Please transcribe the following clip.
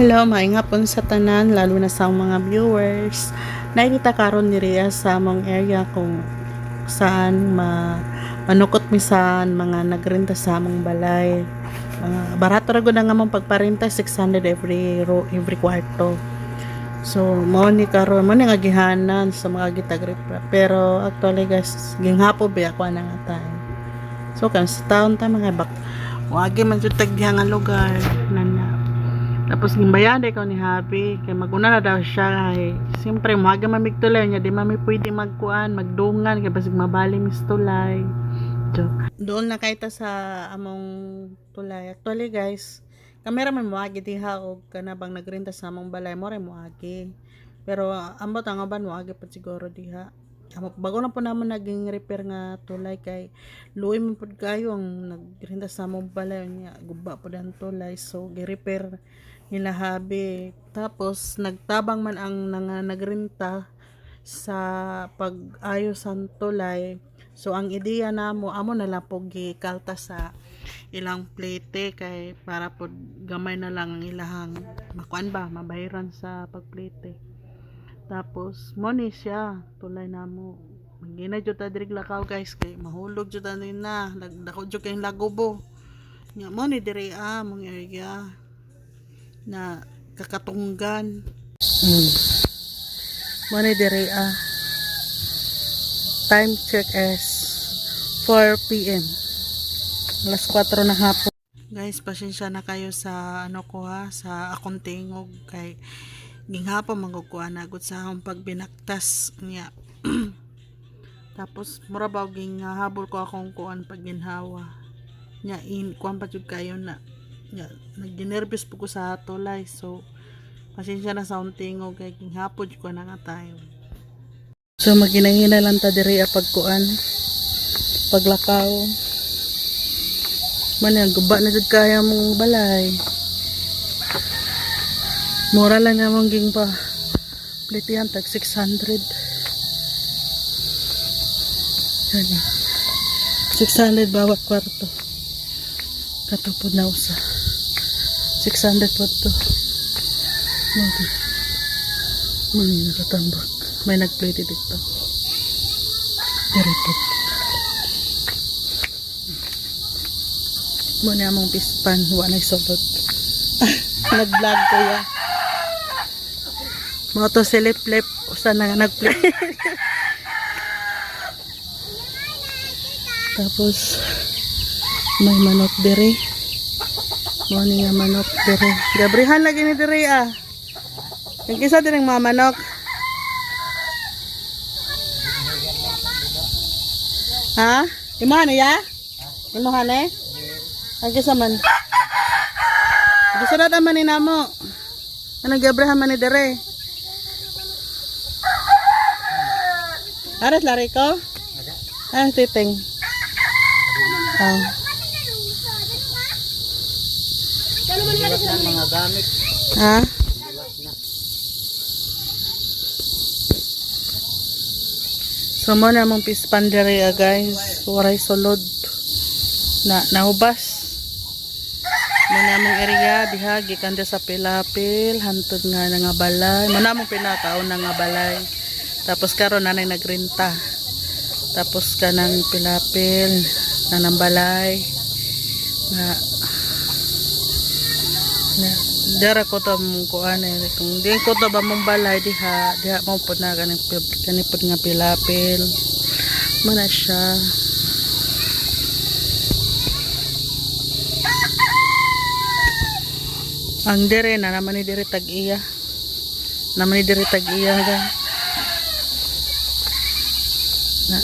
Hello, maayong hapon sa tanan, lalo na sa mga viewers. Nakikita karon diri sa among area kung saan manukot misan mga nagrenta sa among balay. Mga barato ra gud ang among pagparenta, 600 every kwarto. So mo ni karon mo ni nga gihanan sa mga gitag pero actually guys ginghapo ba ako na nga time. So kan sa taon ta mga bak wagi man jud tagdiha nga lugar na tapos gimbayan day ko ni Happy kay maguna na daw siya kay siyempre maga mamigtulay niya di mami pwede magkuan magdungan kay basig mabali mis tulay. Doon na kaita sa among tulay. Actually guys, kamera man moagi diha og kana bang nagrenta sa among balay mo ray moagi. Pero ambot ang uban moagi pa siguro diha. Bago na po naman naging repair nga tulay kay luoy man pud kayo ang nagrenta sa among balay niya guba pud ang tulay so gi-repair nila Habi. Tapos nagtabang man ang nagrenta sa pag-ayos ang tulay. So ang ideya namo amo na lang pog gikalta sa ilang plate kay para pod gamay na lang ang ilahang makuan ba mabayaran sa pagplete. Tapos mo ni siya tulay namo. Magina jud ta diri lakaw guys kay mahulog jud ta na dako jud kay lagobo. Nya mo ni diri mong area na kakatunggan. Mo ni diri time check is 4 p.m. alas 4 na hapon. Guys, pasensya na kayo sa ano ko sa akong tingog kay ginghapon magkukuha na gud sa akong pagbinaktas niya. Tapos mura ba habol ko akong kuan pag ginhawa. Nya kuan pa jud kayo na. Nya nagdinervous po ko sa tulay so pasensya na sa akong tingog kay ginghapon ko na nga tayo. So maginahina lang ta diri pagkuan paglakaw man ang guba na jud kaya mong balay mura lang namang ging pa plitihan tag 600 yan 600 bawat kwarto katupod na usa 600 po to mali nakatambak may nagplate dito dirito mo na among pispan wa na isulod nag-vlog ko ya mo to silip-lip usa na nag-plate tapos may manok dire mo ni nga manok dire gabrihan lagi ni dire yung kisa din ng mga manok ha? Imuha na ya? Imuha na eh? Ang kisa man gisarat man ni namo anong gabrahan man ni dere aras lari ko? Ang titing mga gamit ha? So mo na mong pispan diri guys waray sulod na nahubas mo na mong area diha gikan sa pilapil hantod nga nga balay mo na mong pinakaon nga balay tapos karon nanay nagrenta tapos kanang pilapil nanang balay na dara ko to mong kuan kung di ko to ba mong balay diha mo po na kanipod nga pilapil mana siya ang dire na naman ni dire tag-iya ga na